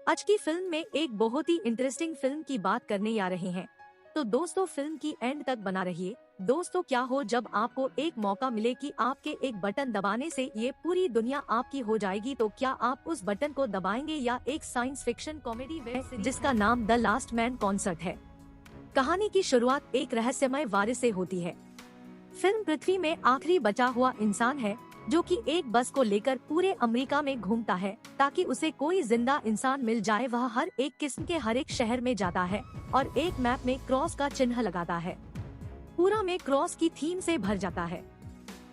आज की फिल्म में एक बहुत ही इंटरेस्टिंग फिल्म की बात करने आ रहे हैं। तो दोस्तों फिल्म की एंड तक बना रहिए। दोस्तों क्या हो जब आपको एक मौका मिले कि आपके एक बटन दबाने से ये पूरी दुनिया आपकी हो जाएगी, तो क्या आप उस बटन को दबाएंगे या एक science fiction comedy web series जिसका नाम द लास्ट मैन कॉन्सर्ट है। कहानी की शुरुआत एक रहस्यमय वारिस से होती है। फिल्म पृथ्वी में आखिरी बचा हुआ इंसान है जो कि एक बस को लेकर पूरे अमेरिका में घूमता है ताकि उसे कोई जिंदा इंसान मिल जाए। वह हर एक किस्म के हर एक शहर में जाता है और एक मैप में क्रॉस का चिन्ह लगाता है। पूरा में क्रॉस की थीम से भर जाता है।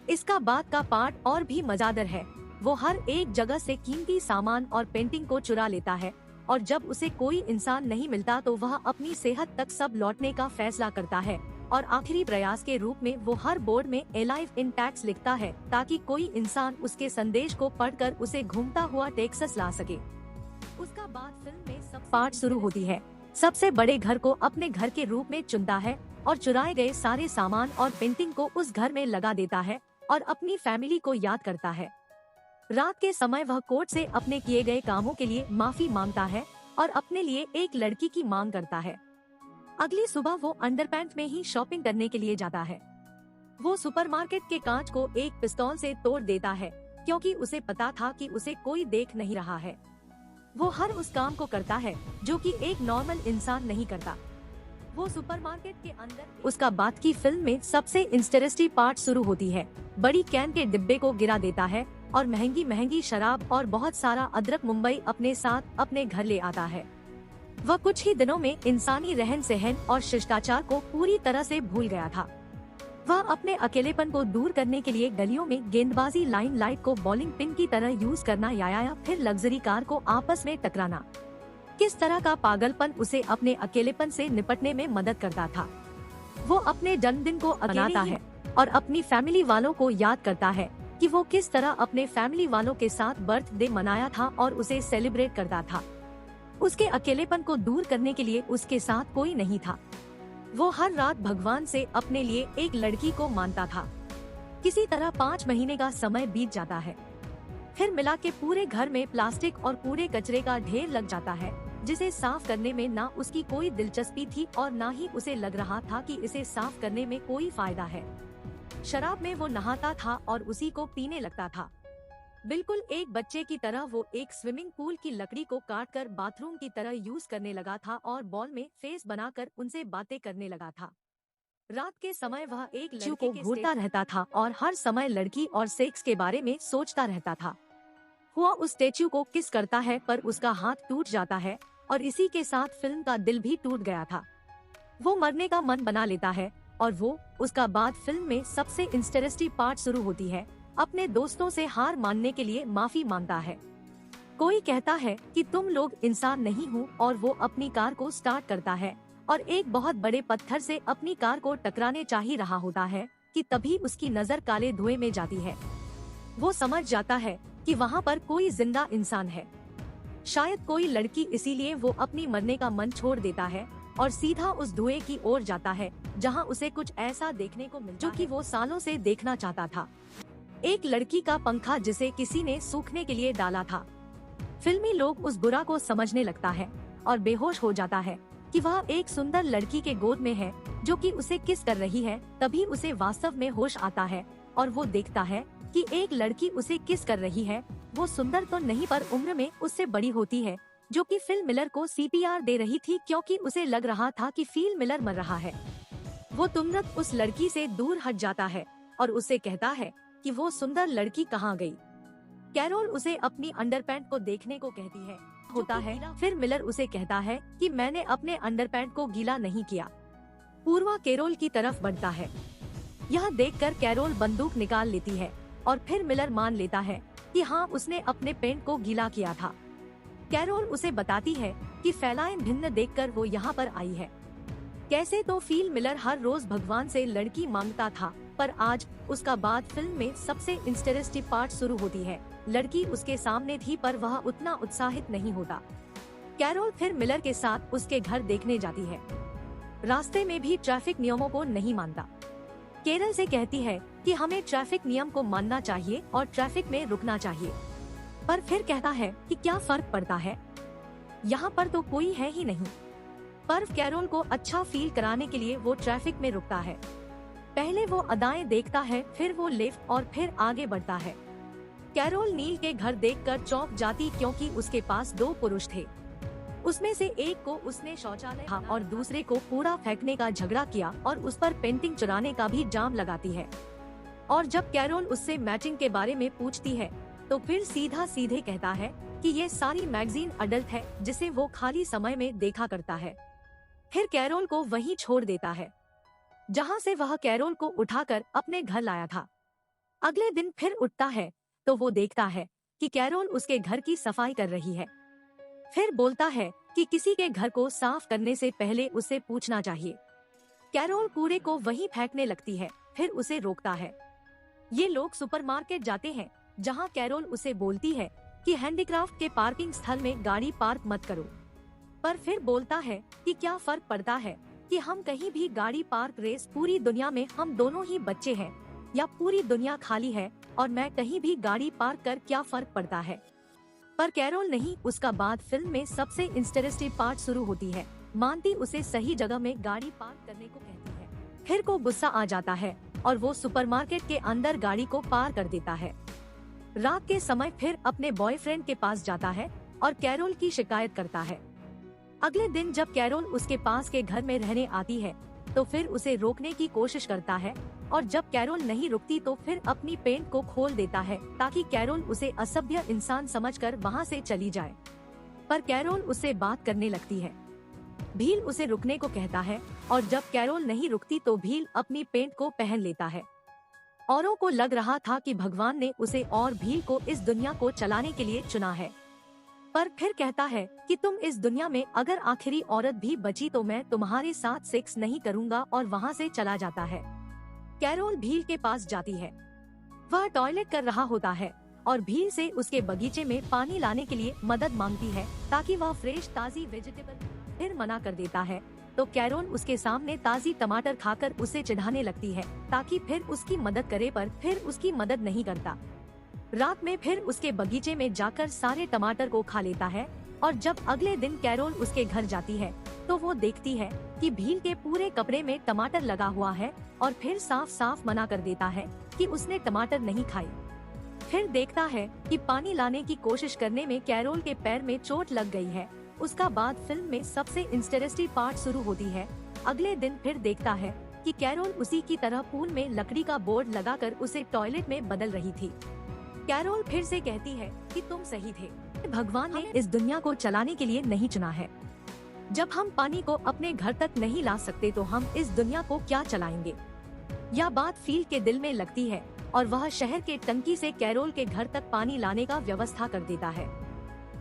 इसका बाद का पार्ट और भी मजेदार है। वो हर एक जगह से कीमती सामान और पेंटिंग को चुरा लेता है और जब उसे कोई इंसान नहीं मिलता तो वह अपनी सेहत तक सब लौटने का फैसला करता है और आखिरी प्रयास के रूप में वो हर बोर्ड में अलाइव इन टैक्स लिखता है ताकि कोई इंसान उसके संदेश को पढ़कर उसे घूमता हुआ टेक्सास ला सके। उसका बाद फिल्म में सब पार्ट शुरू होती है। सबसे बड़े घर को अपने घर के रूप में चुनता है और चुराए गए सारे सामान और पेंटिंग को उस घर में लगा देता है और अपनी फैमिली को याद करता है। रात के समय वह कोर्ट से अपने किए गए कामों के लिए माफी मांगता है और अपने लिए एक लड़की की मांग करता है। अगली सुबह वो अंडरपैंट में ही शॉपिंग करने के लिए जाता है। वो सुपरमार्केट के कांच को एक पिस्तौल से तोड़ देता है क्योंकि उसे पता था कि उसे कोई देख नहीं रहा है। वो हर उस काम को करता है जो कि एक नॉर्मल इंसान नहीं करता। वो सुपरमार्केट के अंदर उसका बाद की फिल्म में सबसे इंटरेस्टिंग पार्ट शुरू होती है। बड़ी कैन के डिब्बे को गिरा देता है और महंगी महंगी शराब और बहुत सारा अदरक मुंबई अपने साथ अपने घर ले आता है। वह कुछ ही दिनों में इंसानी रहन सहन और शिष्टाचार को पूरी तरह से भूल गया था। वह अपने अकेलेपन को दूर करने के लिए गलियों में गेंदबाजी लाइन लाइट को बॉलिंग पिन की तरह यूज करना या फिर लग्जरी कार को आपस में टकराना। किस तरह का पागलपन उसे अपने अकेलेपन से निपटने में मदद करता था। वो अपने जन्मदिन को मनाता है और अपनी फैमिली वालों को याद करता है कि वो किस तरह अपने फैमिली वालों के साथ बर्थडे मनाया था और उसे सेलिब्रेट करता था। उसके अकेलेपन को दूर करने के लिए उसके साथ कोई नहीं था। वो हर रात भगवान से अपने लिए एक लड़की को मानता था। किसी तरह 5 महीने का समय बीत जाता है। फिर मिला के पूरे घर में प्लास्टिक और कूड़े कचरे का ढेर लग जाता है जिसे साफ करने में ना उसकी कोई दिलचस्पी थी और ना ही उसे लग रहा था कि इसे साफ करने में कोई फायदा है। शराब में वो नहाता था और उसी को पीने लगता था। बिल्कुल एक बच्चे की तरह वो एक स्विमिंग पूल की लकड़ी को काटकर बाथरूम की तरह यूज करने लगा था और बॉल में फेस बनाकर उनसे बातें करने लगा था। रात के समय वह एक लड़की को घूरता रहता था और हर समय लड़की और सेक्स के बारे में सोचता रहता था। हुआ उस स्टेच्यू को किस करता है पर उसका हाथ टूट जाता है और इसी के साथ फिल्म का दिल भी टूट गया था। वो मरने का मन बना लेता है और वो उसका बाद फिल्म में सबसे इंटरेस्टिंग पार्ट शुरू होती है। अपने दोस्तों से हार मानने के लिए माफी मांगता है। कोई कहता है कि तुम लोग इंसान नहीं हो और वो अपनी कार को स्टार्ट करता है और एक बहुत बड़े पत्थर से अपनी कार को टकराने चाह ही रहा होता है कि तभी उसकी नजर काले धुएं में जाती है। वो समझ जाता है कि वहाँ पर कोई जिंदा इंसान है, शायद कोई लड़की, इसीलिए वो अपनी मरने का मन छोड़ देता है और सीधा उस धुएं की ओर जाता है जहाँ उसे कुछ ऐसा देखने को मिलता जो कि वो सालों से देखना चाहता था। एक लड़की का पंखा जिसे किसी ने सूखने के लिए डाला था। फिल्मी लोग उस बुरा को समझने लगता है और बेहोश हो जाता है कि वह एक सुंदर लड़की के गोद में है जो कि उसे किस कर रही है। तभी उसे वास्तव में होश आता है और वो देखता है कि एक लड़की उसे किस कर रही है। वो सुंदर तो नहीं पर उम्र में उससे बड़ी होती है जो कि फिल मिलर को CPR दे रही थी क्योंकि उसे लग रहा था कि फिल मिलर मर रहा है। वो तुरंत उस लड़की से दूर हट जाता है और उसे कहता है कि वो सुंदर लड़की कहाँ गई। कैरोल उसे अपनी अंडरपैंट को देखने को कहती है होता है। फिर मिलर उसे कहता है कि मैंने अपने अंडरपैंट को गीला नहीं किया। पूर्वा कैरोल की तरफ बढ़ता है। यह देखकर कैरोल बंदूक निकाल लेती है और फिर मिलर मान लेता है कि हाँ, उसने अपने पेंट को गीला किया था। कैरोल उसे बताती है कि फैलाइन भिन्न देखकर वो यहाँ पर आई है। कैसे तो फिल मिलर हर रोज भगवान से लड़की मांगता था पर आज उसका बाद फिल्म में सबसे इंटरेस्टिंग पार्ट शुरू होती है। लड़की उसके सामने थी पर वह उतना उत्साहित नहीं होता। कैरोल फिर मिलर के साथ उसके घर देखने जाती है। रास्ते में भी ट्रैफिक नियमों को नहीं मानता। कैरोल से कहती है कि हमें ट्रैफिक नियम को मानना चाहिए और ट्रैफिक में रुकना चाहिए, पर फिर कहता है कि क्या फर्क पड़ता है। यहाँ पर तो कोई है ही नहीं। पर कैरोल को अच्छा फील कराने के लिए वो ट्रैफिक में रुकता है। पहले वो अदाएं देखता है, फिर वो लेफ्ट और फिर आगे बढ़ता है। कैरोल नील के घर देखकर चौंक जाती क्योंकि उसके पास दो पुरुष थे। उसमें से एक को उसने शौचालय और दूसरे को कूड़ा फेंकने का झगड़ा किया और उस पर पेंटिंग चुराने का भी जाम लगाती है। और जब कैरोल उससे मैचिंग के बारे में पूछती है तो फिर सीधा सीधे कहता है कि ये सारी मैगजीन अडल्ट है जिसे वो खाली समय में देखा करता है। फिर कैरोल को वहीं छोड़ देता है जहाँ से वह कैरोल को उठाकर अपने घर लाया था। अगले दिन फिर उठता है तो वो देखता है कि कैरोल उसके घर की सफाई कर रही है। फिर बोलता है कि किसी के घर को साफ करने से पहले उसे पूछना चाहिए। कैरोल कूड़े को वहीं फेंकने लगती है, फिर उसे रोकता है। ये लोग सुपरमार्केट जाते हैं जहां कैरोल उसे बोलती है कि हैंडीक्राफ्ट के पार्किंग स्थल में गाड़ी पार्क मत करो। पर फिर बोलता है कि क्या फर्क पड़ता है कि हम कहीं भी गाड़ी पार्क रेस, पूरी दुनिया में हम दोनों ही बच्चे हैं या पूरी दुनिया खाली है और मैं कहीं भी गाड़ी पार्क कर क्या फर्क पड़ता है। पर कैरोल नहीं। उसका बाद फिल्म में सबसे इंटरेस्टिंग पार्ट शुरू होती है। मानती उसे सही जगह में गाड़ी पार्क करने को कहती है। फिर को गुस्सा आ जाता है और वो सुपरमार्केट के अंदर गाड़ी को पार कर देता है। रात के समय फिर अपने बॉयफ्रेंड के पास जाता है और कैरोल की शिकायत करता है। अगले दिन जब कैरोल उसके पास के घर में रहने आती है तो फिर उसे रोकने की कोशिश करता है और जब कैरोल नहीं रुकती तो फिर अपनी पेंट को खोल देता है ताकि कैरोल उसे असभ्य इंसान समझकर वहां से चली जाए। पर कैरोल उससे बात करने लगती है। भील उसे रुकने को कहता है और जब कैरोल नहीं रुकती तो भील अपनी पेंट को पहन लेता है। औरों को लग रहा था कि भगवान ने उसे और भील को इस दुनिया को चलाने के लिए चुना है। पर फिर कहता है कि तुम इस दुनिया में अगर आखिरी औरत भी बची तो मैं तुम्हारे साथ सेक्स नहीं करूंगा और वहाँ से चला जाता है। कैरोल भील के पास जाती है। वह टॉयलेट कर रहा होता है और भील से उसके बगीचे में पानी लाने के लिए मदद मांगती है ताकि वह फ्रेश ताजी वेजिटेबल। फिर मना कर देता है तो कैरोल उसके सामने ताजी टमाटर खाकर उसे चिढ़ाने लगती है ताकि फिर उसकी मदद करे, पर फिर उसकी मदद नहीं करता। रात में फिर उसके बगीचे में जाकर सारे टमाटर को खा लेता है और जब अगले दिन कैरोल उसके घर जाती है तो वो देखती है कि भील के पूरे कपड़े में टमाटर लगा हुआ है और फिर साफ साफ मना कर देता है कि उसने टमाटर नहीं खाई। फिर देखता है कि पानी लाने की कोशिश करने में कैरोल के पैर में चोट लग गई है। उसका बाद फिल्म में सबसे इंटरेस्टिंग पार्ट शुरू होती है। अगले दिन फिर देखता है कि कैरोल उसी की तरह पूल में लकड़ी का बोर्ड लगाकर उसे टॉयलेट में बदल रही थी। कैरोल फिर से कहती है कि तुम सही थे, भगवान ने इस दुनिया को चलाने के लिए नहीं चुना है। जब हम पानी को अपने घर तक नहीं ला सकते तो हम इस दुनिया को क्या चलाएंगे। यह बात फील के दिल में लगती है और वह शहर के टंकी से कैरोल के घर तक पानी लाने का व्यवस्था कर देता है।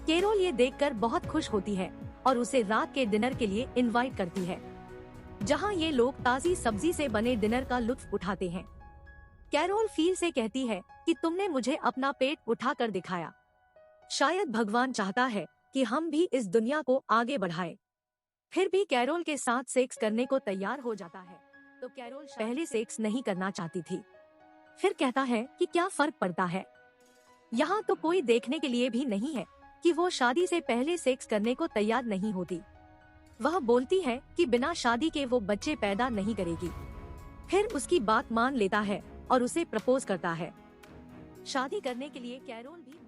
कैरोल ये देखकर बहुत खुश होती है और उसे रात के डिनर के लिए इनवाइट करती है, जहां ये लोग ताजी सब्जी से बने डिनर का लुत्फ उठाते हैं। कैरोल फील से कहती है कि तुमने मुझे अपना पेट उठाकर दिखाया। शायद भगवान चाहता है कि हम भी इस दुनिया को आगे बढ़ाएं। फिर भी कैरोल के साथ सेक्स करने को तैयार हो जाता है तो कैरोल पहले सेक्स नहीं करना चाहती थी। फिर कहता है कि क्या फर्क पड़ता है, यहाँ तो कोई देखने के लिए भी नहीं है कि वो शादी से पहले सेक्स करने को तैयार नहीं होती। वह बोलती है कि बिना शादी के वो बच्चे पैदा नहीं करेगी। फिर उसकी बात मान लेता है और उसे प्रपोज करता है। शादी करने के लिए कैरोल भी